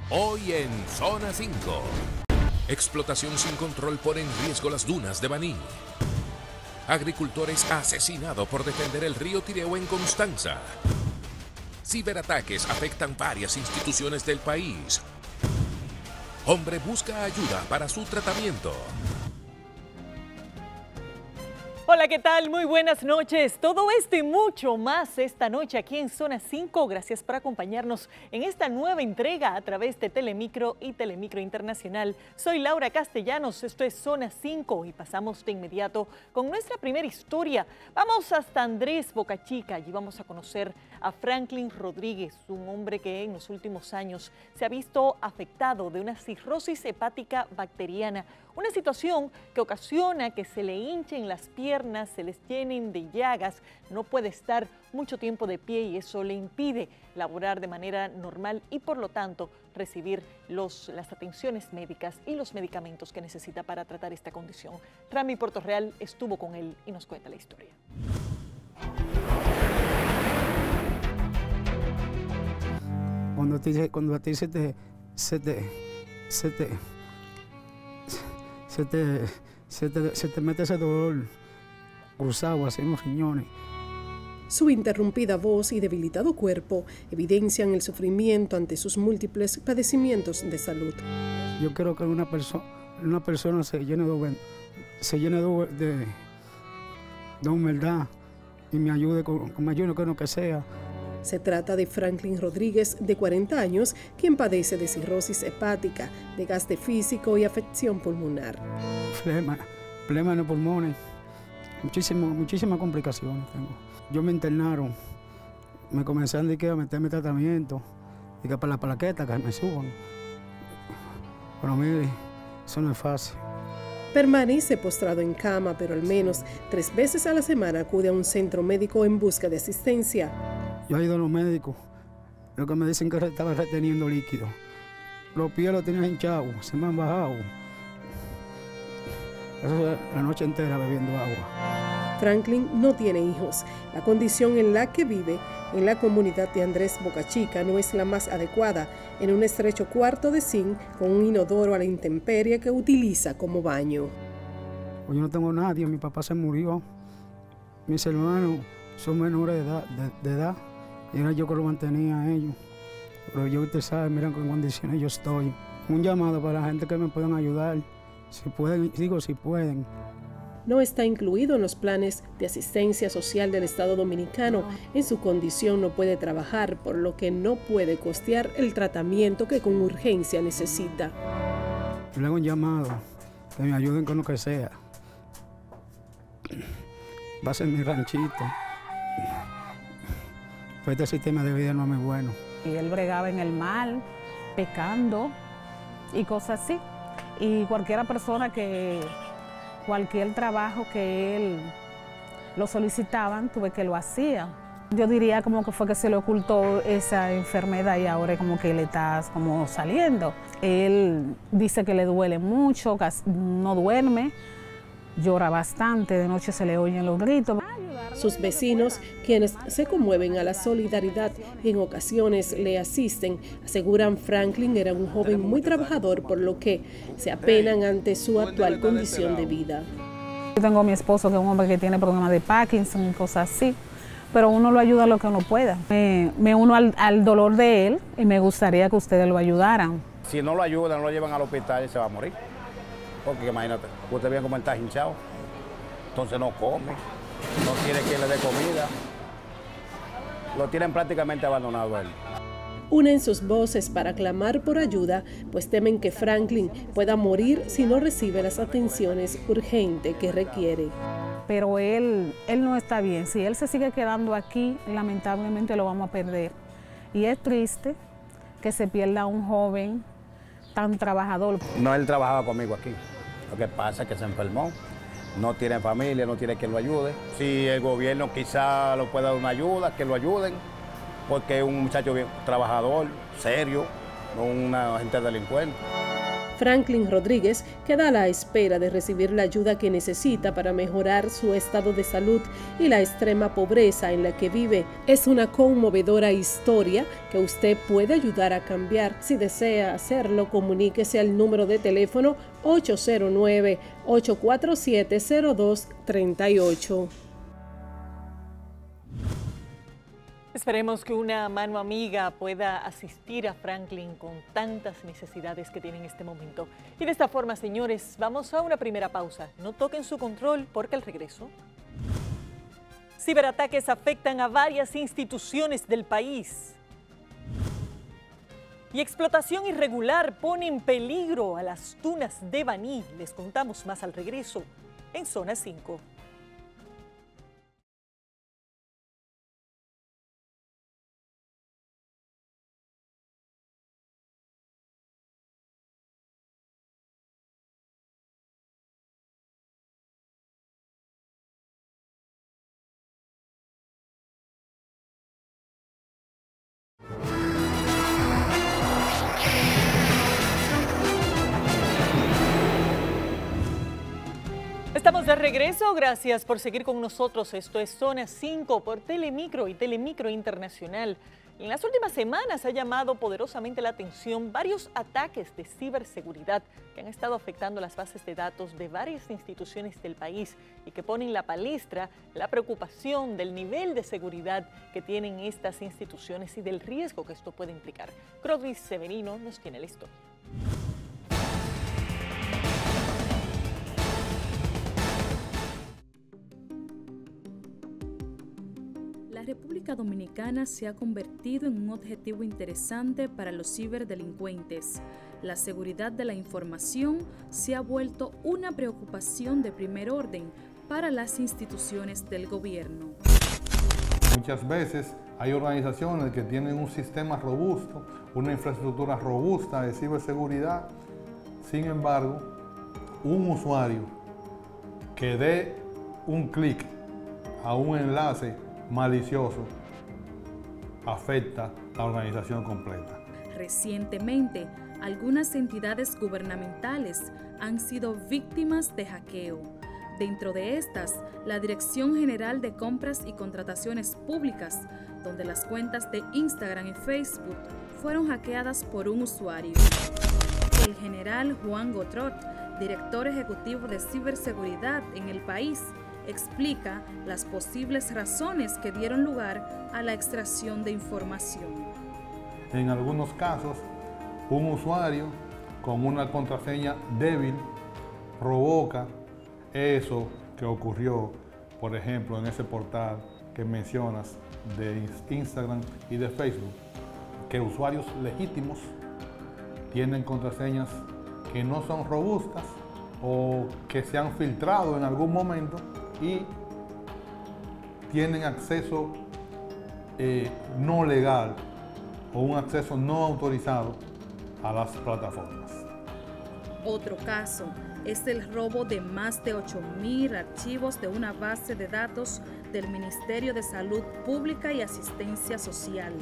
Hoy en Zona 5. Explotación sin control pone en riesgo las dunas de Baní. Agricultores asesinados por defender el río Tireo en Constanza. Ciberataques afectan varias instituciones del país. Hombre busca ayuda para su tratamiento. Hola, ¿qué tal? Muy buenas noches. Todo esto y mucho más esta noche aquí en Zona 5. Gracias por acompañarnos en esta nueva entrega a través de Telemicro y Telemicro Internacional. Soy Laura Castellanos, esto es Zona 5 y pasamos de inmediato con nuestra primera historia. Vamos hasta Andrés Bocachica, allí vamos a conocer a Franklin Rodríguez, un hombre que en los últimos años se ha visto afectado de una cirrosis hepática bacteriana, una situación que ocasiona que se le hinchen las piernas, se les llenen de llagas, no puede estar mucho tiempo de pie y eso le impide laborar de manera normal y por lo tanto recibir las atenciones médicas y los medicamentos que necesita para tratar esta condición. Rami Portorreal estuvo con él y nos cuenta la historia. Cuando a ti se te mete ese dolor cruzado así en los riñones. Su interrumpida voz y debilitado cuerpo evidencian el sufrimiento ante sus múltiples padecimientos de salud. Yo quiero que una persona se llene de humildad y me ayude con lo que sea. Se trata de Franklin Rodríguez, de 40 años, quien padece de cirrosis hepática, desgaste físico y afección pulmonar. Flema en los pulmones, muchísimas complicaciones tengo. Yo me internaron, me comenzaron a meterme tratamiento, y que para la plaqueta que me suban. Pero mire, eso no es fácil. Permanece postrado en cama, pero al menos 3 veces a la semana acude a un centro médico en busca de asistencia. Yo he ido a los médicos, lo que me dicen que estaba reteniendo líquido. Los pies los tenía hinchados, se me han bajado. Eso es la noche entera bebiendo agua. Franklin no tiene hijos. La condición en la que vive en la comunidad de Andrés Bocachica no es la más adecuada, en un estrecho cuarto de zinc con un inodoro a la intemperie que utiliza como baño. Pues yo no tengo nadie, mi papá se murió, mis hermanos son menores de edad. Y era yo que lo mantenía a ellos. Pero yo, usted sabe, miren con condiciones yo estoy. Un llamado para la gente que me puedan ayudar. Si pueden, digo si pueden. No está incluido en los planes de asistencia social del Estado Dominicano. En su condición no puede trabajar, por lo que no puede costear el tratamiento que con urgencia necesita. Yo le hago un llamado, que me ayuden con lo que sea. Va a ser mi ranchito. Este sistema de vida no es muy bueno. Y él bregaba en el mar, pescando y cosas así. Y cualquier trabajo que él lo solicitaban, tuve que lo hacía. Yo diría como que fue que se le ocultó esa enfermedad y ahora como que le está como saliendo. Él dice que le duele mucho, no duerme, llora bastante, de noche se le oyen los gritos. Sus vecinos, quienes se conmueven a la solidaridad y en ocasiones le asisten, aseguran Franklin era un joven muy trabajador, por lo que se apenan ante su actual condición de vida. Yo tengo a mi esposo, que es un hombre que tiene problemas de Parkinson y cosas así, pero uno lo ayuda lo que uno pueda. Me uno al dolor de él y me gustaría que ustedes lo ayudaran. Si no lo ayudan, no lo llevan al hospital y se va a morir. Porque imagínate, usted ve cómo está hinchado, entonces no come. No quiere que le dé comida. Lo tienen prácticamente abandonado a él. Unen sus voces para clamar por ayuda, pues temen que Franklin pueda morir si no recibe las atenciones urgentes que requiere. Pero él no está bien. Si él se sigue quedando aquí, lamentablemente lo vamos a perder. Y es triste que se pierda un joven tan trabajador. No, él trabajaba conmigo aquí. Lo que pasa es que se enfermó. No tiene familia, no tiene quien lo ayude. Si el gobierno quizá lo pueda dar una ayuda, que lo ayuden, porque es un muchacho bien trabajador, serio, no una gente delincuente. Franklin Rodríguez queda a la espera de recibir la ayuda que necesita para mejorar su estado de salud y la extrema pobreza en la que vive. Es una conmovedora historia que usted puede ayudar a cambiar. Si desea hacerlo, comuníquese al número de teléfono 809-847-0238. Esperemos que una mano amiga pueda asistir a Franklin con tantas necesidades que tiene en este momento. Y de esta forma, señores, vamos a una primera pausa. No toquen su control porque al regreso... Ciberataques afectan a varias instituciones del país. Y explotación irregular pone en peligro a las dunas de Baní. Les contamos más al regreso en Zona 5. Estamos de regreso, gracias por seguir con nosotros. Esto es Zona 5 por Telemicro y Telemicro Internacional. En las últimas semanas ha llamado poderosamente la atención varios ataques de ciberseguridad que han estado afectando las bases de datos de varias instituciones del país y que ponen en la palestra la preocupación del nivel de seguridad que tienen estas instituciones y del riesgo que esto puede implicar. Crodis Severino nos tiene la historia. La República Dominicana se ha convertido en un objetivo interesante para los ciberdelincuentes. La seguridad de la información se ha vuelto una preocupación de primer orden para las instituciones del gobierno. Muchas veces hay organizaciones que tienen un sistema robusto, una infraestructura robusta de ciberseguridad. Sin embargo, un usuario que dé un clic a un enlace malicioso afecta la organización completa. Recientemente, algunas entidades gubernamentales han sido víctimas de hackeo. Dentro de estas, la Dirección General de Compras y Contrataciones Públicas, donde las cuentas de Instagram y Facebook fueron hackeadas por un usuario. El general Juan Gotrot, director ejecutivo de ciberseguridad en el país, explica las posibles razones que dieron lugar a la extracción de información. En algunos casos, un usuario con una contraseña débil provoca eso que ocurrió, por ejemplo, en ese portal que mencionas de Instagram y de Facebook, que usuarios legítimos tienen contraseñas que no son robustas o que se han filtrado en algún momento y tienen acceso no legal o un acceso no autorizado a las plataformas. Otro caso es el robo de más de 8.000 archivos de una base de datos del Ministerio de Salud Pública y Asistencia Social,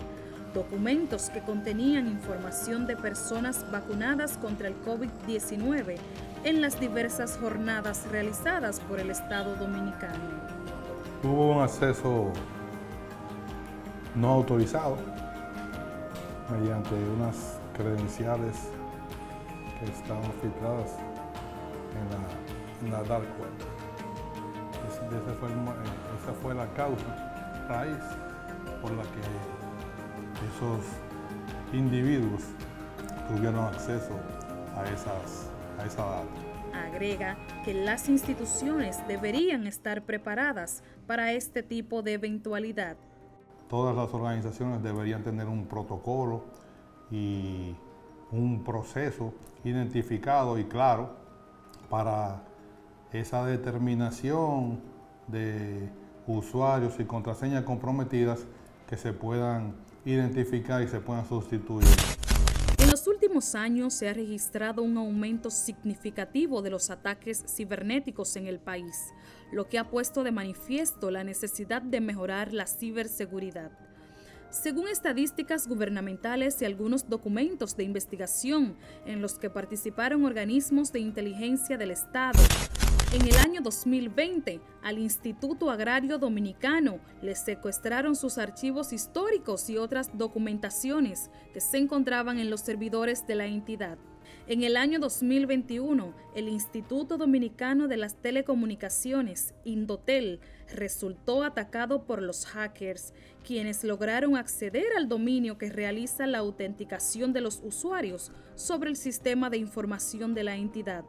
documentos que contenían información de personas vacunadas contra el COVID-19 en las diversas jornadas realizadas por el Estado Dominicano. Hubo un acceso no autorizado mediante unas credenciales que estaban filtradas en la dark web. Esa fue la causa, raíz, por la que esos individuos tuvieron acceso a esa data. Agrega que las instituciones deberían estar preparadas para este tipo de eventualidad. Todas las organizaciones deberían tener un protocolo y un proceso identificado y claro para esa determinación de usuarios y contraseñas comprometidas que se puedan identificar y se puedan sustituir. En los últimos años se ha registrado un aumento significativo de los ataques cibernéticos en el país, lo que ha puesto de manifiesto la necesidad de mejorar la ciberseguridad. Según estadísticas gubernamentales y algunos documentos de investigación en los que participaron organismos de inteligencia del Estado, en el año 2020, al Instituto Agrario Dominicano le secuestraron sus archivos históricos y otras documentaciones que se encontraban en los servidores de la entidad. En el año 2021, el Instituto Dominicano de las Telecomunicaciones, Indotel, resultó atacado por los hackers, quienes lograron acceder al dominio que realiza la autenticación de los usuarios sobre el sistema de información de la entidad.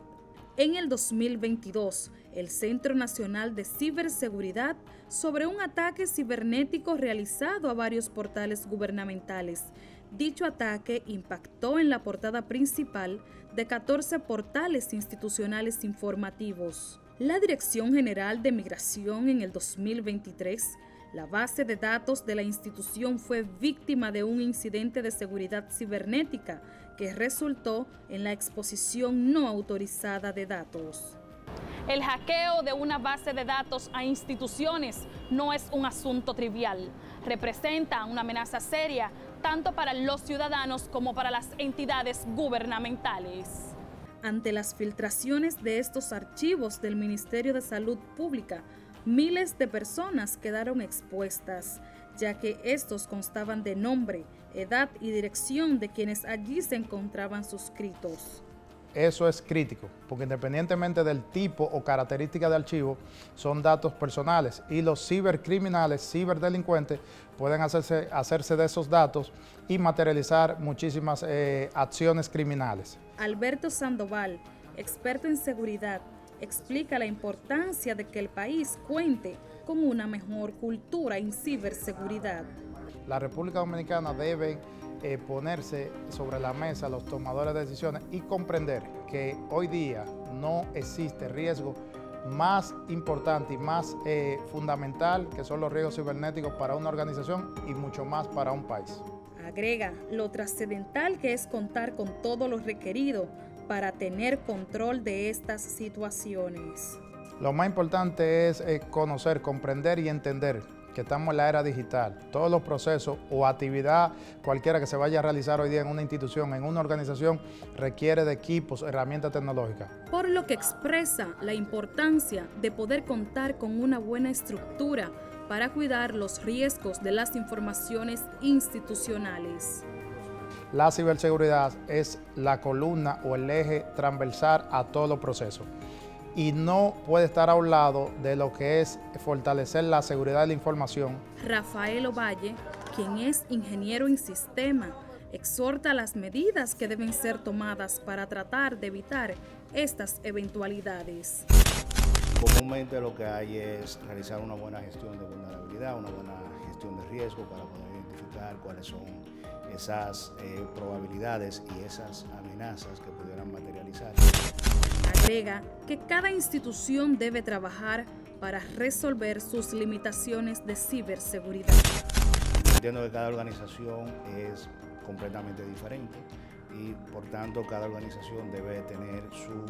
En el 2022, el Centro Nacional de Ciberseguridad sobre un ataque cibernético realizado a varios portales gubernamentales. Dicho ataque impactó en la portada principal de 14 portales institucionales informativos. La Dirección General de Migración en el 2023, la base de datos de la institución fue víctima de un incidente de seguridad cibernética que resultó en la exposición no autorizada de datos. El hackeo de una base de datos a instituciones no es un asunto trivial. Representa una amenaza seria tanto para los ciudadanos como para las entidades gubernamentales. Ante las filtraciones de estos archivos del Ministerio de Salud Pública, miles de personas quedaron expuestas, ya que estos constaban de nombre, edad y dirección de quienes allí se encontraban suscritos. Eso es crítico, porque independientemente del tipo o característica de archivo, son datos personales y los cibercriminales, ciberdelincuentes, pueden hacerse de esos datos y materializar muchísimas acciones criminales. Alberto Sandoval, experto en seguridad, explica la importancia de que el país cuente con una mejor cultura en ciberseguridad. La República Dominicana debe ponerse sobre la mesa los tomadores de decisiones y comprender que hoy día no existe riesgo más importante y más fundamental que son los riesgos cibernéticos para una organización y mucho más para un país. Agrega lo trascendental que es contar con todo lo requerido para tener control de estas situaciones. Lo más importante es conocer, comprender y entender que estamos en la era digital. Todos los procesos o actividad cualquiera que se vaya a realizar hoy día en una institución, en una organización, requiere de equipos, herramientas tecnológicas. Por lo que expresa la importancia de poder contar con una buena estructura para cuidar los riesgos de las informaciones institucionales. La ciberseguridad es la columna o el eje transversal a todos los procesos y no puede estar a un lado de lo que es fortalecer la seguridad de la información. Rafael Ovalle, quien es ingeniero en sistema, exhorta las medidas que deben ser tomadas para tratar de evitar estas eventualidades. Comúnmente lo que hay es realizar una buena gestión de vulnerabilidad, una buena gestión de riesgo para poder identificar cuáles son esas probabilidades y esas amenazas que pudieran materializar. Agrega que cada institución debe trabajar para resolver sus limitaciones de ciberseguridad. Entiendo que cada organización es completamente diferente y por tanto cada organización debe tener su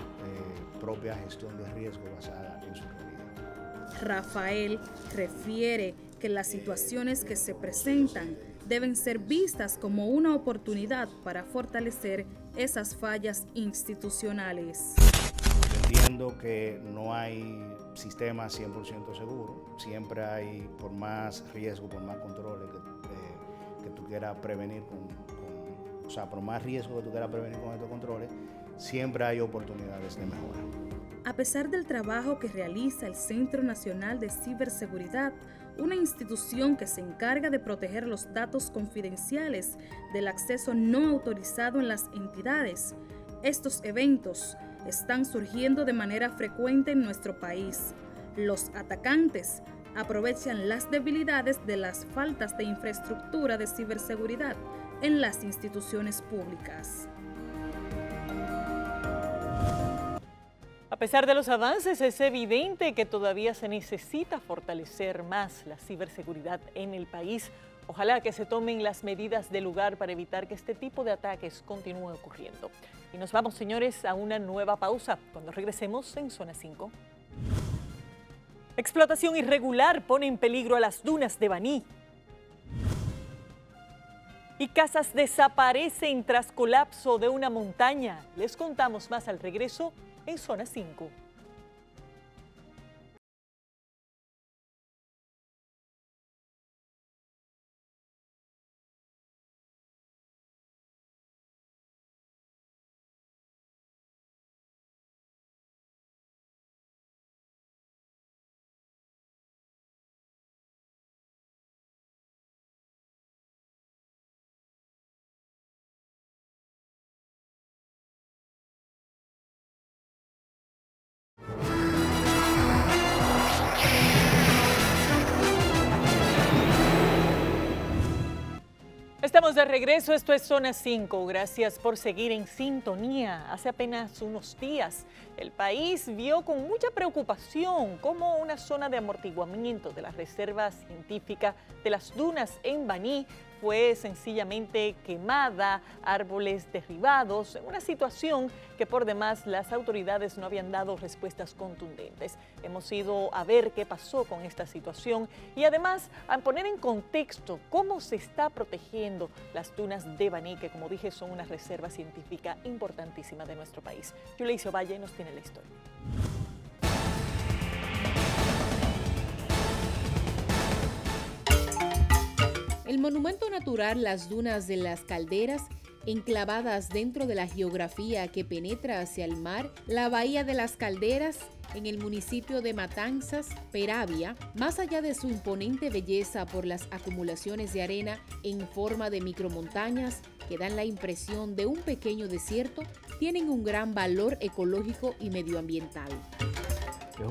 propia gestión de riesgo basada en su realidad. Rafael refiere que las situaciones que se presentan deben ser vistas como una oportunidad para fortalecer esas fallas institucionales. Entiendo que no hay sistema 100% seguro, siempre hay, por más riesgo, por más controles que tú quieras prevenir o sea, por más riesgo que tú quieras prevenir con estos controles, siempre hay oportunidades de mejora. A pesar del trabajo que realiza el Centro Nacional de Ciberseguridad, una institución que se encarga de proteger los datos confidenciales del acceso no autorizado en las entidades, estos eventos están surgiendo de manera frecuente en nuestro país. Los atacantes aprovechan las debilidades de las faltas de infraestructura de ciberseguridad en las instituciones públicas. A pesar de los avances, es evidente que todavía se necesita fortalecer más la ciberseguridad en el país. Ojalá que se tomen las medidas del lugar para evitar que este tipo de ataques continúe ocurriendo. Y nos vamos, señores, a una nueva pausa. Cuando regresemos en Zona 5. Explotación irregular pone en peligro a las dunas de Baní. Y casas desaparecen tras colapso de una montaña. Les contamos más al regreso en Zona 5. Estamos de regreso, esto es Zona 5. Gracias por seguir en sintonía. Hace apenas unos días, el país vio con mucha preocupación cómo una zona de amortiguamiento de la Reserva Científica de las Dunas en Baní fue sencillamente quemada, árboles derribados, en una situación que por demás las autoridades no habían dado respuestas contundentes. Hemos ido a ver qué pasó con esta situación y además a poner en contexto cómo se está protegiendo las dunas de Baní, que como dije son una reserva científica importantísima de nuestro país. Yuleicio Valle nos tiene la historia. El monumento natural Las Dunas de las Calderas, enclavadas dentro de la geografía que penetra hacia el mar, la Bahía de las Calderas, en el municipio de Matanzas, Peravia, más allá de su imponente belleza por las acumulaciones de arena en forma de micromontañas que dan la impresión de un pequeño desierto, tienen un gran valor ecológico y medioambiental. Es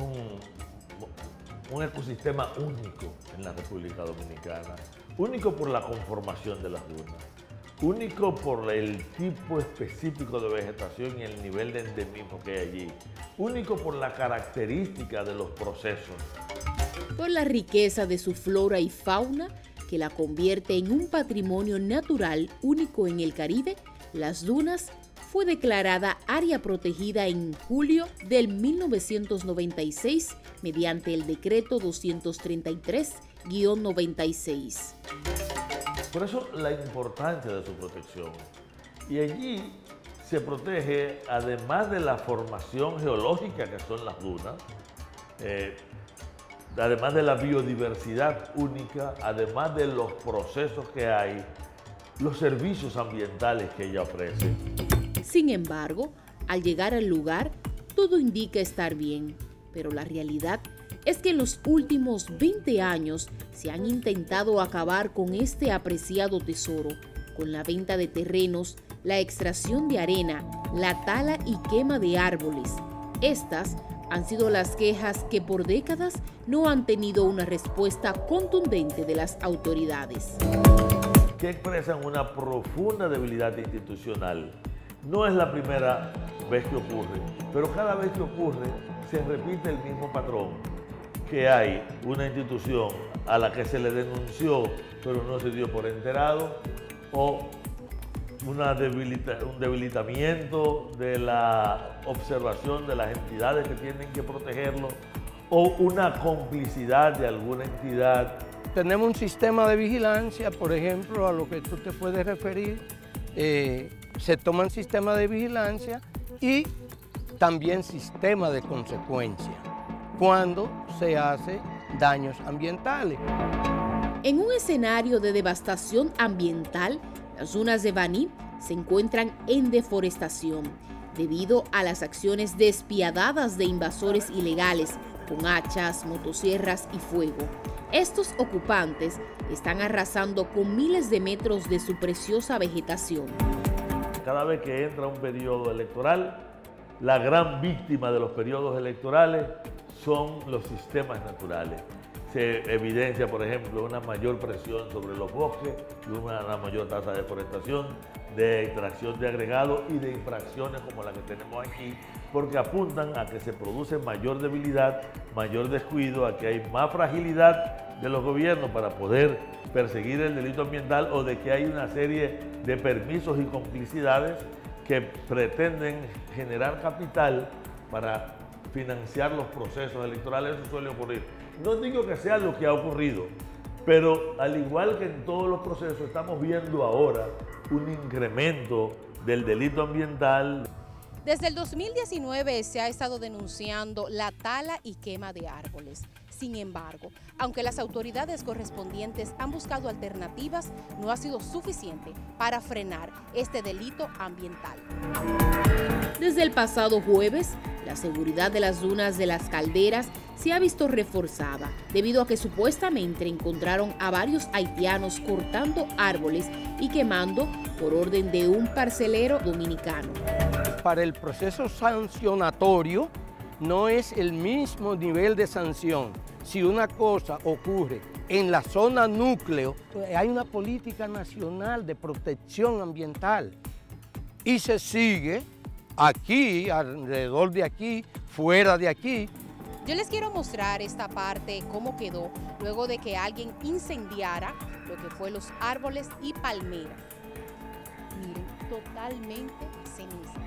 un ecosistema único en la República Dominicana, único por la conformación de las dunas, único por el tipo específico de vegetación y el nivel de endemismo que hay allí, único por la característica de los procesos. Por la riqueza de su flora y fauna, que la convierte en un patrimonio natural único en el Caribe, Las Dunas fue declarada área protegida en julio del 1996 mediante el decreto 233-96. Por eso la importancia de su protección. Y allí se protege, además de la formación geológica que son las dunas, además de la biodiversidad única, además de los procesos que hay, los servicios ambientales que ella ofrece. Sin embargo, al llegar al lugar, todo indica estar bien, pero la realidad es que en los últimos 20 años se han intentado acabar con este apreciado tesoro, con la venta de terrenos, la extracción de arena, la tala y quema de árboles. Estas han sido las quejas que por décadas no han tenido una respuesta contundente de las autoridades. Que expresan una profunda debilidad institucional. No es la primera vez que ocurre, pero cada vez que ocurre se repite el mismo patrón, que hay una institución a la que se le denunció, pero no se dio por enterado, o un debilitamiento de la observación de las entidades que tienen que protegerlo, o una complicidad de alguna entidad. Tenemos un sistema de vigilancia, por ejemplo, a lo que tú te puedes referir, se toman sistemas de vigilancia y también sistema de consecuencia cuando se hace daños ambientales. En un escenario de devastación ambiental, las dunas de Baní se encuentran en deforestación debido a las acciones despiadadas de invasores ilegales con hachas, motosierras y fuego. Estos ocupantes están arrasando con miles de metros de su preciosa vegetación. Cada vez que entra un periodo electoral, la gran víctima de los periodos electorales son los sistemas naturales. Se evidencia, por ejemplo, una mayor presión sobre los bosques y una mayor tasa de deforestación, de extracción de agregados y de infracciones como la que tenemos aquí, porque apuntan a que se produce mayor debilidad, mayor descuido, a que hay más fragilidad de los gobiernos para poder perseguir el delito ambiental, o de que hay una serie de permisos y complicidades que pretenden generar capital para financiar los procesos electorales. Eso suele ocurrir. No digo que sea lo que ha ocurrido, Pero al igual que en todos los procesos, estamos viendo ahora un incremento del delito ambiental. Desde el 2019 se ha estado denunciando la tala y quema de árboles. Sin embargo, aunque las autoridades correspondientes han buscado alternativas, no ha sido suficiente para frenar este delito ambiental. Desde el pasado jueves, la seguridad de las dunas de Las Calderas se ha visto reforzada debido a que supuestamente encontraron a varios haitianos cortando árboles y quemando por orden de un parcelero dominicano. Para el proceso sancionatorio no es el mismo nivel de sanción. Si una cosa ocurre en la zona núcleo, hay una política nacional de protección ambiental y se sigue aquí, alrededor de aquí, fuera de aquí. Yo les quiero mostrar esta parte, cómo quedó luego de que alguien incendiara lo que fue los árboles y palmeras. Miren, totalmente ceniza.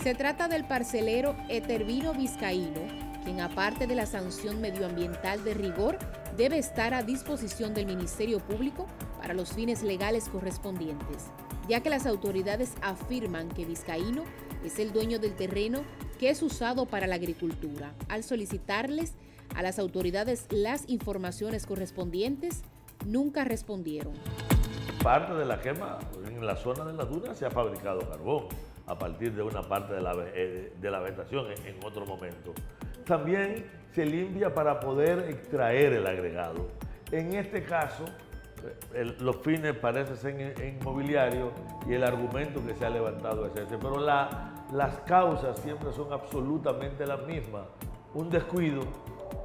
Se trata del parcelero Etervino Vizcaíno, quien aparte de la sanción medioambiental de rigor, debe estar a disposición del Ministerio Público para los fines legales correspondientes, ya que las autoridades afirman que Vizcaíno es el dueño del terreno que es usado para la agricultura. Al solicitarles a las autoridades las informaciones correspondientes, nunca respondieron. Parte de la quema en la zona de las dunas se ha fabricado carbón a partir de una parte de la vegetación en otro momento. También se limpia para poder extraer el agregado. En este caso, los fines parecen ser inmobiliarios y el argumento que se ha levantado es ese, pero las causas siempre son absolutamente las mismas. Un descuido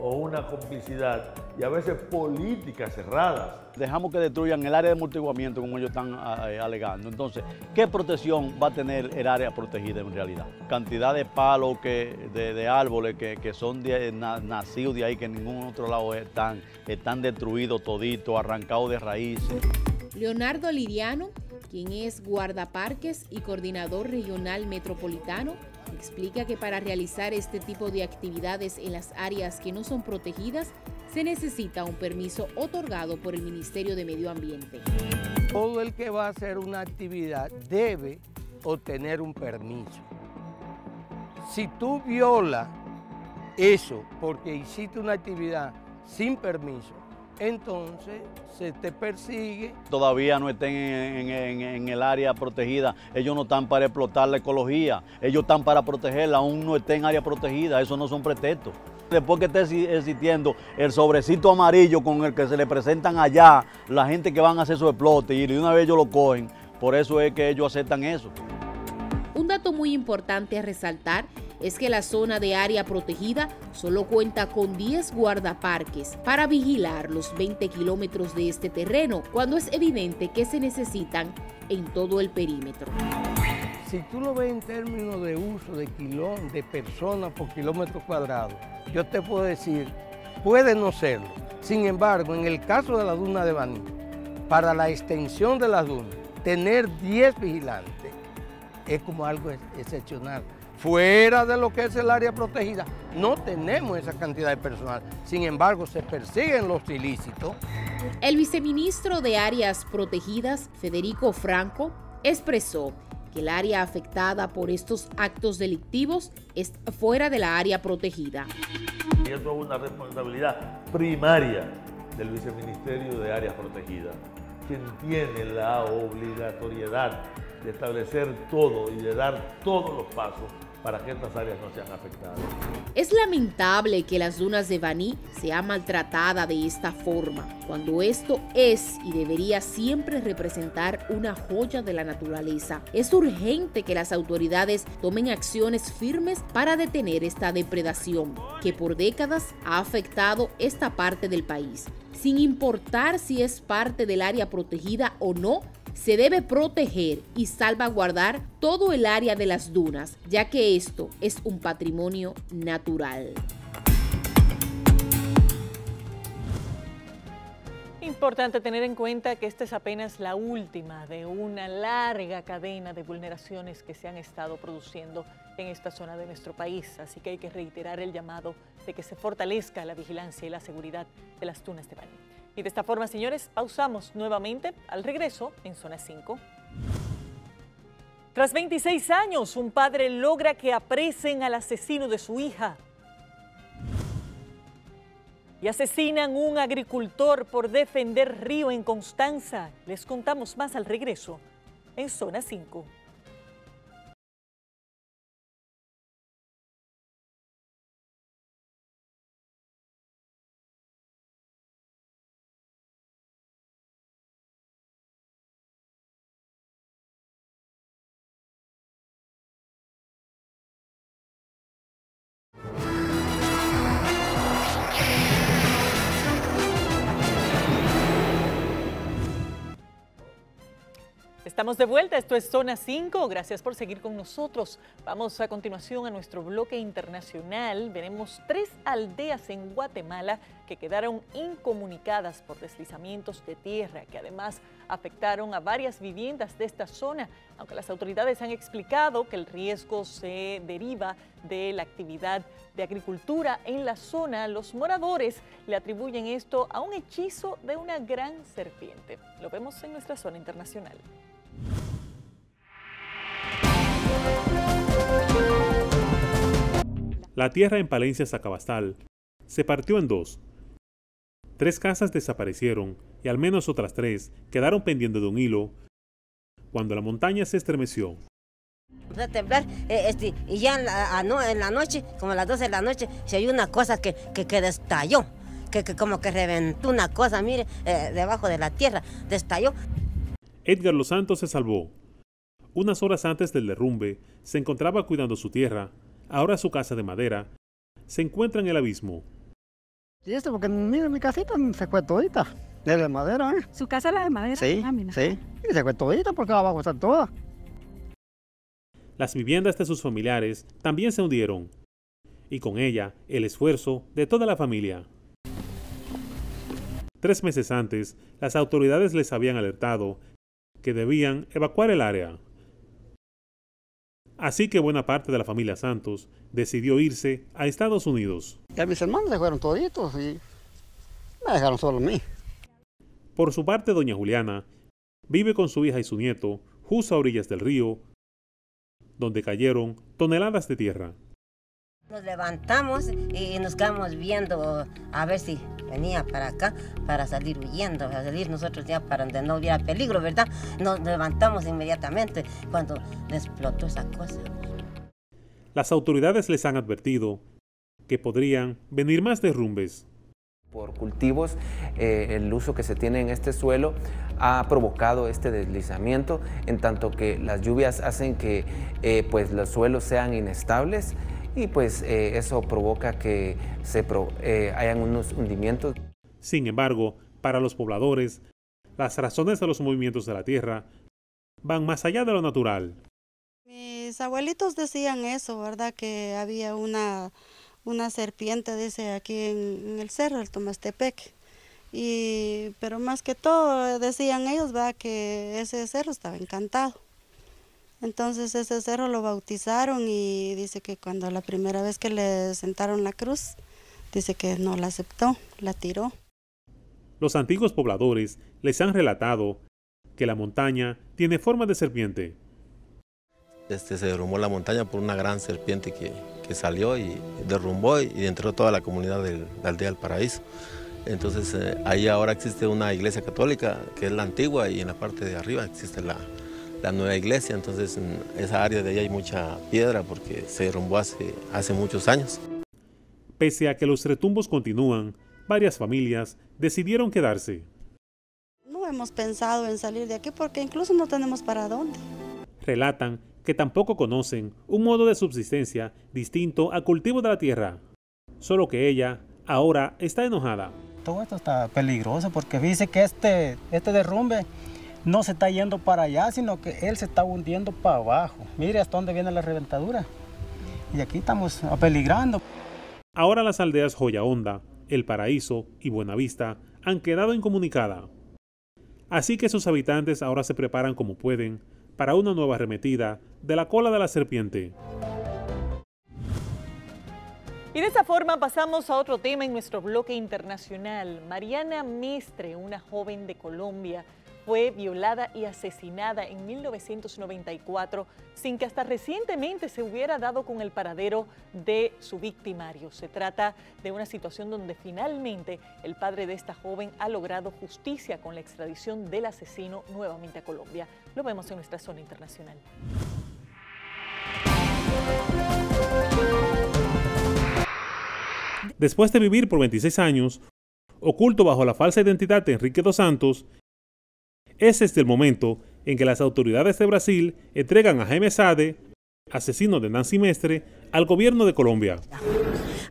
o una complicidad y a veces políticas cerradas. Dejamos que destruyan el área de amortiguamiento como ellos están alegando. Entonces, ¿qué protección va a tener el área protegida en realidad? Cantidad de palos, de árboles que son nacidos de ahí, que en ningún otro lado están destruidos toditos, arrancados de raíces. Leonardo Liriano, quien es guardaparques y coordinador regional metropolitano, explica que para realizar este tipo de actividades en las áreas que no son protegidas, se necesita un permiso otorgado por el Ministerio de Medio Ambiente. Todo el que va a hacer una actividad debe obtener un permiso. Si tú violas eso porque hiciste una actividad sin permiso, entonces se te persigue. Todavía no estén en el área protegida, ellos no están para explotar la ecología, ellos están para protegerla, aún no estén en área protegida, eso no son pretextos. Después que esté existiendo el sobrecito amarillo con el que se le presentan allá la gente que van a hacer su explote y de una vez ellos lo cogen, por eso es que ellos aceptan eso. Un dato muy importante a resaltar es que la zona de área protegida solo cuenta con 10 guardaparques para vigilar los 20 kilómetros de este terreno, cuando es evidente que se necesitan en todo el perímetro. Si tú lo ves en términos de uso de personas por kilómetro cuadrado, yo te puedo decir, puede no serlo. Sin embargo, en el caso de la duna de Baní, para la extensión de las dunas, tener 10 vigilantes es como algo excepcional. Fuera de lo que es el área protegida, no tenemos esa cantidad de personal. Sin embargo, se persiguen los ilícitos. El viceministro de Áreas Protegidas, Federico Franco, expresó que el área afectada por estos actos delictivos es fuera de la área protegida. Y esto es una responsabilidad primaria del Viceministerio de Áreas Protegidas, quien tiene la obligatoriedad de establecer todo y de dar todos los pasos para que estas áreas no sean afectadas. Es lamentable que las dunas de Baní sean maltratadas de esta forma, cuando esto es y debería siempre representar una joya de la naturaleza. Es urgente que las autoridades tomen acciones firmes para detener esta depredación, que por décadas ha afectado esta parte del país. Sin importar si es parte del área protegida o no, se debe proteger y salvaguardar todo el área de las dunas, ya que esto es un patrimonio natural. Importante tener en cuenta que esta es apenas la última de una larga cadena de vulneraciones que se han estado produciendo en esta zona de nuestro país, así que hay que reiterar el llamado de que se fortalezca la vigilancia y la seguridad de las tunas de Baní. Y de esta forma, señores, pausamos nuevamente. Al regreso, en Zona 5. Tras 26 años, un padre logra que apresen al asesino de su hija. Y asesinan un agricultor por defender río en Constanza. Les contamos más al regreso en Zona 5. Estamos de vuelta, esto es Zona 5, gracias por seguir con nosotros. Vamos a continuación a nuestro bloque internacional. Veremos 3 aldeas en Guatemala que quedaron incomunicadas por deslizamientos de tierra, que además afectaron a varias viviendas de esta zona. Aunque las autoridades han explicado que el riesgo se deriva de la actividad de agricultura en la zona, los moradores le atribuyen esto a un hechizo de una gran serpiente. Lo vemos en nuestra zona internacional. La tierra en Palencia, Zacabastal, se partió en 2. 3 casas desaparecieron y al menos otras 3 quedaron pendiendo de un hilo cuando la montaña se estremeció. Empezó a temblar y ya en la noche, como a las 12 de la noche, se oyó una cosa que destalló, que como que reventó una cosa, mire, debajo de la tierra, destalló. Edgar Los Santos se salvó. Unas horas antes del derrumbe, se encontraba cuidando su tierra. Ahora su casa de madera se encuentra en el abismo. Y esto porque mira, mi casita se fue todita, de madera. ¿Su casa era de madera? Sí, sí, y se fue todita porque abajo está toda. Las viviendas de sus familiares también se hundieron, y con ella el esfuerzo de toda la familia. 3 meses antes, las autoridades les habían alertado que debían evacuar el área. Así que buena parte de la familia Santos decidió irse a Estados Unidos. Y mis hermanos se fueron toditos y me dejaron solo a mí. Por su parte, doña Juliana vive con su hija y su nieto justo a orillas del río, donde cayeron toneladas de tierra. Nos levantamos y nos quedamos viendo a ver si venía para acá para salir huyendo, a salir nosotros ya para donde no hubiera peligro, ¿verdad? Nos levantamos inmediatamente cuando explotó esa cosa. Las autoridades les han advertido que podrían venir más derrumbes. Por cultivos, el uso que se tiene en este suelo ha provocado este deslizamiento, en tanto que las lluvias hacen que pues los suelos sean inestables y pues eso provoca que hayan unos hundimientos. Sin embargo, para los pobladores, las razones de los movimientos de la tierra van más allá de lo natural. Mis abuelitos decían eso, ¿verdad? Que había una serpiente, dice, aquí en el cerro, el Tomastepec. Pero más que todo decían ellos, ¿verdad? Que ese cerro estaba encantado. Entonces ese cerro lo bautizaron y dice que cuando la primera vez que le sentaron la cruz, dice que no la aceptó, la tiró. Los antiguos pobladores les han relatado que la montaña tiene forma de serpiente. Se derrumbó la montaña por una gran serpiente que salió y derrumbó y entró toda la comunidad de la aldea del Paraíso. Entonces ahí ahora existe una iglesia católica que es la antigua y en la parte de arriba existe la nueva iglesia. Entonces en esa área de ahí hay mucha piedra porque se derrumbó hace muchos años. Pese a que los retumbos continúan, varias familias decidieron quedarse. No hemos pensado en salir de aquí porque incluso no tenemos para dónde. Relatan que tampoco conocen un modo de subsistencia distinto al cultivo de la tierra, solo que ella ahora está enojada. Todo esto está peligroso porque dice que este derrumbe no se está yendo para allá, sino que él se está hundiendo para abajo. Mire hasta dónde viene la reventadura. Y aquí estamos peligrando. Ahora las aldeas Joya Honda, El Paraíso y Buenavista han quedado incomunicadas. Así que sus habitantes ahora se preparan como pueden para una nueva arremetida de la cola de la serpiente. Y de esa forma pasamos a otro tema en nuestro bloque internacional. Mariana Mestre, una joven de Colombia, fue violada y asesinada en 1994 sin que hasta recientemente se hubiera dado con el paradero de su victimario. Se trata de una situación donde finalmente el padre de esta joven ha logrado justicia con la extradición del asesino nuevamente a Colombia. Lo vemos en nuestra zona internacional. Después de vivir por 26 años, oculto bajo la falsa identidad de Enrique dos Santos, ese es el momento en que las autoridades de Brasil entregan a Jaime Sade, asesino de Nancy Mestre, al gobierno de Colombia.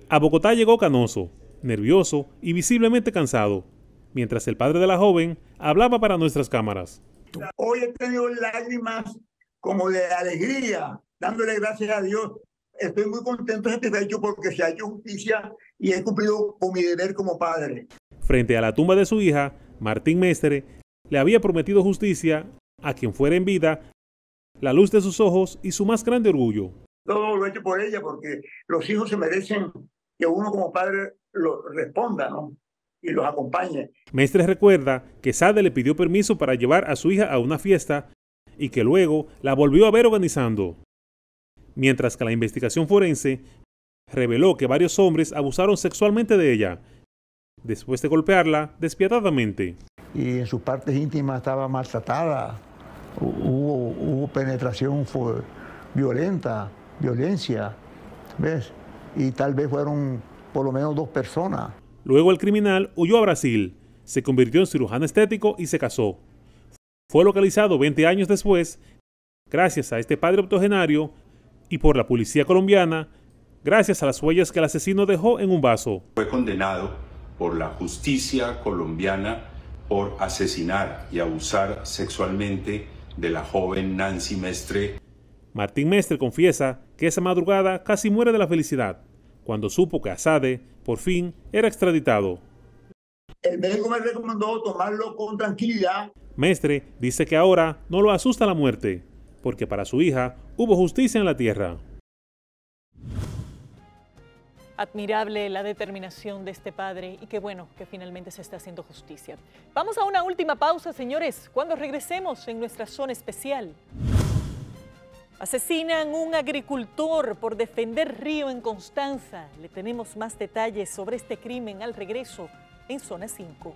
A Bogotá llegó canoso, nervioso y visiblemente cansado, mientras el padre de la joven hablaba para nuestras cámaras. Hoy he tenido lágrimas como de alegría, dándole gracias a Dios. Estoy muy contento y satisfecho porque se ha hecho justicia y he cumplido con mi deber como padre. Frente a la tumba de su hija, Martín Mestre le había prometido justicia a quien fuera en vida, la luz de sus ojos y su más grande orgullo. Todo lo he hecho por ella porque los hijos se merecen que uno como padre lo responda, ¿no? Y los acompañe. Mestre recuerda que Sade le pidió permiso para llevar a su hija a una fiesta y que luego la volvió a ver organizando. Mientras que la investigación forense reveló que varios hombres abusaron sexualmente de ella, después de golpearla despiadadamente. Y en sus partes íntimas estaba maltratada, hubo penetración violencia, ¿ves? Y tal vez fueron por lo menos 2 personas. Luego el criminal huyó a Brasil, se convirtió en cirujano estético y se casó. Fue localizado 20 años después, gracias a este padre octogenario, y por la policía colombiana, gracias a las huellas que el asesino dejó en un vaso. Fue condenado por la justicia colombiana por asesinar y abusar sexualmente de la joven Nancy Mestre. Martín Mestre confiesa que esa madrugada casi muere de la felicidad, cuando supo que Sade, por fin, era extraditado. El médico me recomendó tomarlo con tranquilidad. Mestre dice que ahora no lo asusta la muerte, porque para su hija hubo justicia en la tierra. Admirable la determinación de este padre y qué bueno que finalmente se está haciendo justicia. Vamos a una última pausa, señores, cuando regresemos en nuestra zona especial. Asesinan un agricultor por defender río en Constanza. Le tenemos más detalles sobre este crimen al regreso en Zona 5.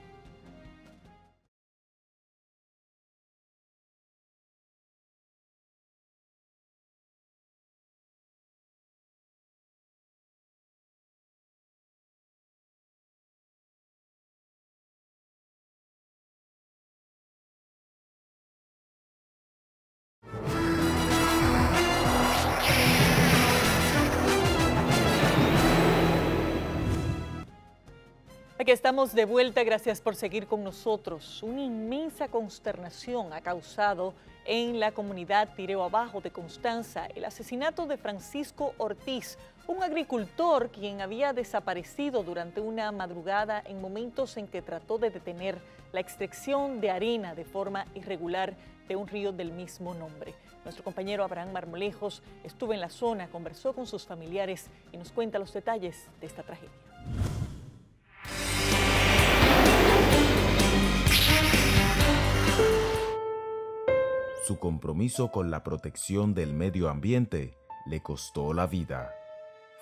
Aquí estamos de vuelta, gracias por seguir con nosotros. Una inmensa consternación ha causado en la comunidad Tireo Abajo de Constanza el asesinato de Francisco Ortiz, un agricultor quien había desaparecido durante una madrugada en momentos en que trató de detener la extracción de arena de forma irregular de un río del mismo nombre. Nuestro compañero Abraham Marmolejos estuvo en la zona, conversó con sus familiares y nos cuenta los detalles de esta tragedia. Su compromiso con la protección del medio ambiente le costó la vida.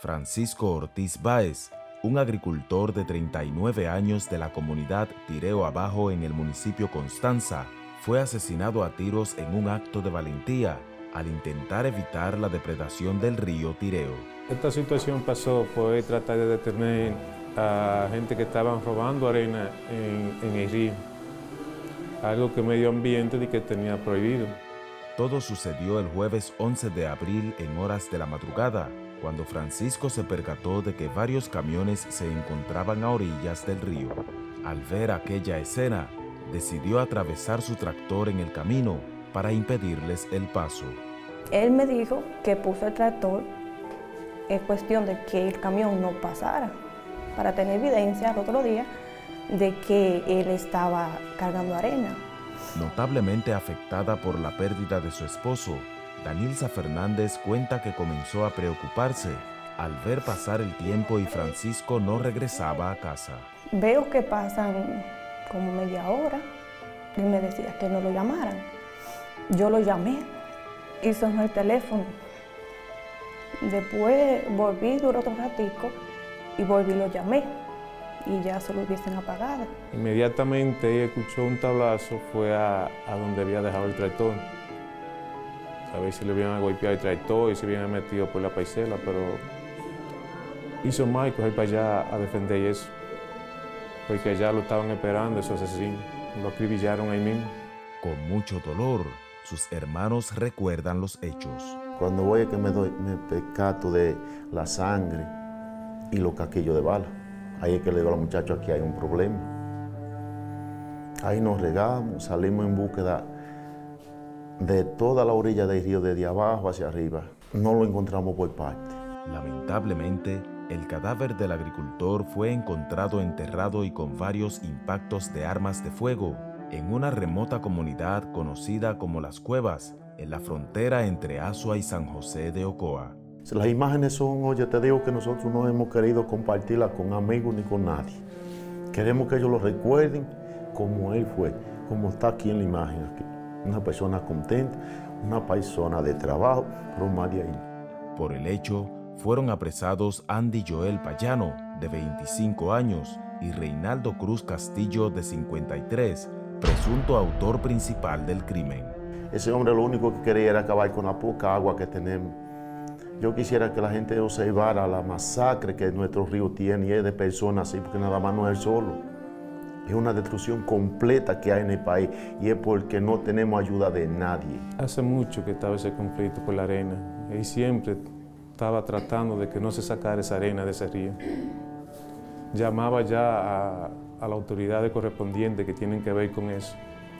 Francisco Ortiz Báez, un agricultor de 39 años de la comunidad Tireo Abajo en el municipio Constanza, fue asesinado a tiros en un acto de valentía al intentar evitar la depredación del río Tireo. Esta situación pasó por tratar de detener a gente que estaban robando arena en el río, algo que Medio Ambiente que tenía prohibido. Todo sucedió el jueves 11 de abril en horas de la madrugada, cuando Francisco se percató de que varios camiones se encontraban a orillas del río. Al ver aquella escena, decidió atravesar su tractor en el camino para impedirles el paso. Él me dijo que puso el tractor en cuestión de que el camión no pasara, para tener evidencia al otro día de que él estaba cargando arena. Notablemente afectada por la pérdida de su esposo, Danilza Fernández cuenta que comenzó a preocuparse al ver pasar el tiempo y Francisco no regresaba a casa. Veo que pasan como media hora y me decía que no lo llamaran. Yo lo llamé y sonó el teléfono. Después volví, duró otro ratico y volví y lo llamé y ya se lo hubiesen apagado. Inmediatamente escuchó un tablazo, fue a donde había dejado el tractor. A ver si le habían golpeado el tractor y se habían metido por la parcela, pero hizo mal y coger para allá a defender eso, porque allá lo estaban esperando esos asesinos, lo acribillaron ahí mismo. Con mucho dolor, sus hermanos recuerdan los hechos. Cuando voy es que me percato de la sangre y los casquillos de bala. Ahí es que le digo a los muchachos, aquí hay un problema. Ahí nos regamos, salimos en búsqueda de toda la orilla del río, desde abajo hacia arriba. No lo encontramos por parte. Lamentablemente, el cadáver del agricultor fue encontrado enterrado y con varios impactos de armas de fuego en una remota comunidad conocida como Las Cuevas, en la frontera entre Azua y San José de Ocoa. Las imágenes son, oye, te digo que nosotros no hemos querido compartirlas con amigos ni con nadie. Queremos que ellos lo recuerden como él fue, como está aquí en la imagen. Aquí. Una persona contenta, una persona de trabajo, pero más de ahí. Por el hecho, fueron apresados Andy Joel Payano, de 25 años, y Reinaldo Cruz Castillo, de 53, presunto autor principal del crimen. Ese hombre lo único que quería era acabar con la poca agua que tenemos. Yo quisiera que la gente observara la masacre que nuestro río tiene y es de personas así, porque nada más no es él solo. Es una destrucción completa que hay en el país y es porque no tenemos ayuda de nadie. Hace mucho que estaba ese conflicto por la arena y siempre estaba tratando de que no se sacara esa arena de ese río. Llamaba ya a las autoridades correspondientes que tienen que ver con eso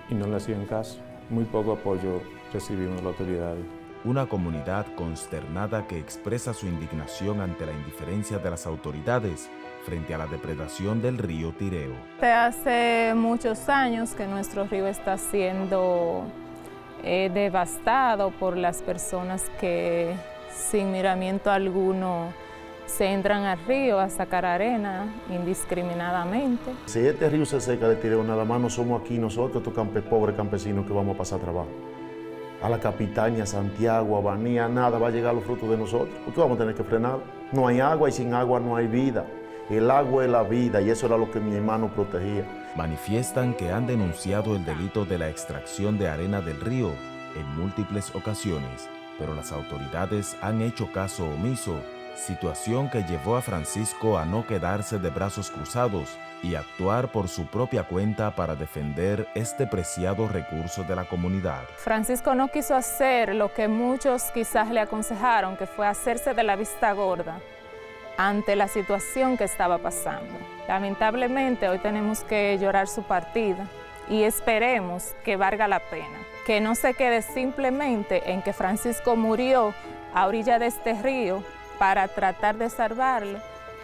y no le hacían caso. Muy poco apoyo recibimos de las autoridades. Una comunidad consternada que expresa su indignación ante la indiferencia de las autoridades frente a la depredación del río Tireo. Hace muchos años que nuestro río está siendo devastado por las personas que sin miramiento alguno se entran al río a sacar arena indiscriminadamente. Si este río se seca de Tireo, nada más no somos aquí nosotros, estos pobres campesinos que vamos a pasar trabajo. A la capital, ni a Santiago, a Banía, nada va a llegar los frutos de nosotros, porque vamos a tener que frenar. No hay agua y sin agua no hay vida. El agua es la vida y eso era lo que mi hermano protegía. Manifiestan que han denunciado el delito de la extracción de arena del río en múltiples ocasiones, pero las autoridades han hecho caso omiso, situación que llevó a Francisco a no quedarse de brazos cruzados y actuar por su propia cuenta para defender este preciado recurso de la comunidad. Francisco no quiso hacer lo que muchos quizás le aconsejaron, que fue hacerse de la vista gorda ante la situación que estaba pasando. Lamentablemente hoy tenemos que llorar su partida y esperemos que valga la pena, que no se quede simplemente en que Francisco murió a orilla de este río para tratar de salvarlo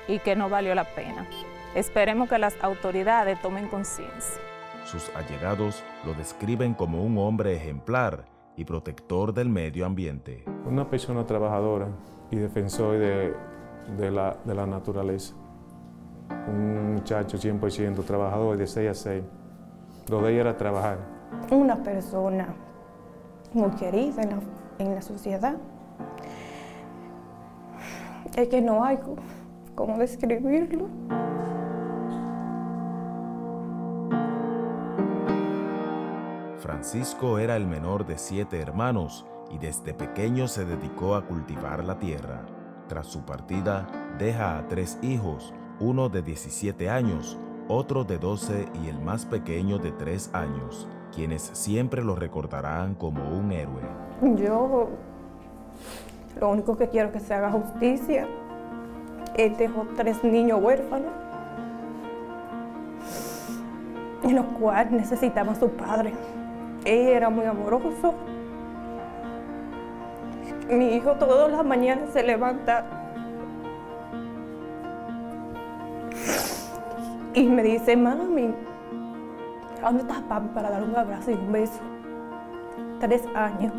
y que no valió la pena. Esperemos que las autoridades tomen conciencia. Sus allegados lo describen como un hombre ejemplar y protector del medio ambiente. Una persona trabajadora y defensor de la naturaleza. Un muchacho 100% trabajador de 6 a 6. Lo de ella era trabajar. Una persona muy querida en la sociedad. Es que no hay cómo describirlo. Francisco era el menor de 7 hermanos y desde pequeño se dedicó a cultivar la tierra. Tras su partida, deja a 3 hijos, uno de 17 años, otro de 12 y el más pequeño de 3 años, quienes siempre lo recordarán como un héroe. Yo lo único que quiero es que se haga justicia. Él dejó 3 niños huérfanos, en los cuales necesitaba a su padre. Él era muy amoroso. Mi hijo todas las mañanas se levanta y me dice, mami, ¿a dónde estás, papi, para dar un abrazo y un beso? 3 años.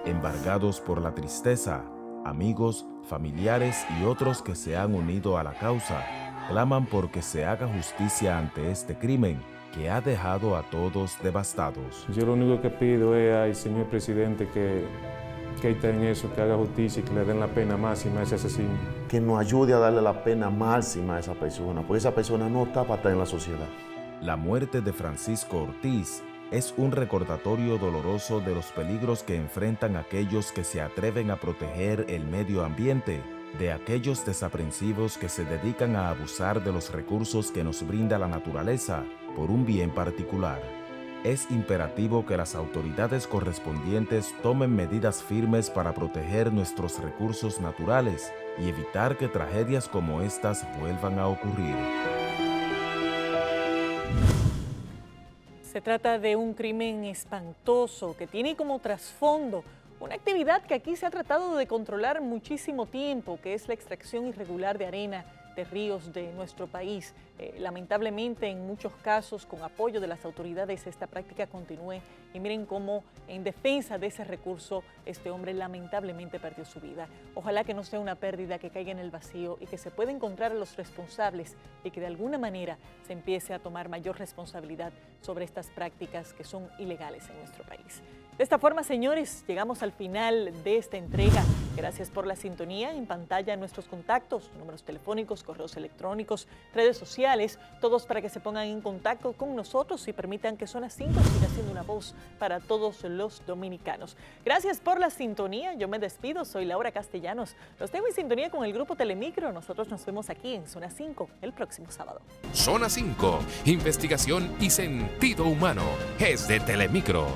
Embargados por la tristeza, amigos, Familiares y otros que se han unido a la causa claman porque se haga justicia ante este crimen que ha dejado a todos devastados. Yo lo único que pido es al señor presidente que está en eso, que haga justicia y que le den la pena máxima a ese asesino. Que nos ayude a darle la pena máxima a esa persona, porque esa persona no está para estar en la sociedad. La muerte de Francisco Ortiz es un recordatorio doloroso de los peligros que enfrentan aquellos que se atreven a proteger el medio ambiente, de aquellos desaprensivos que se dedican a abusar de los recursos que nos brinda la naturaleza por un bien particular. Es imperativo que las autoridades correspondientes tomen medidas firmes para proteger nuestros recursos naturales y evitar que tragedias como estas vuelvan a ocurrir. Se trata de un crimen espantoso que tiene como trasfondo una actividad que aquí se ha tratado de controlar muchísimo tiempo, que es la extracción irregular de arena de ríos de nuestro país. Lamentablemente, en muchos casos, con apoyo de las autoridades, esta práctica continúe. Y miren cómo, en defensa de ese recurso, este hombre lamentablemente perdió su vida. Ojalá que no sea una pérdida que caiga en el vacío y que se pueda encontrar a los responsables y que de alguna manera se empiece a tomar mayor responsabilidad sobre estas prácticas que son ilegales en nuestro país. De esta forma, señores, llegamos al final de esta entrega. Gracias por la sintonía. En pantalla nuestros contactos, números telefónicos, correos electrónicos, redes sociales, todos para que se pongan en contacto con nosotros y permitan que Zona 5 siga siendo una voz para todos los dominicanos. Gracias por la sintonía. Yo me despido. Soy Laura Castellanos. Los tengo en sintonía con el Grupo Telemicro. Nosotros nos vemos aquí en Zona 5 el próximo sábado. Zona 5, investigación y sentido humano. Es de Telemicro.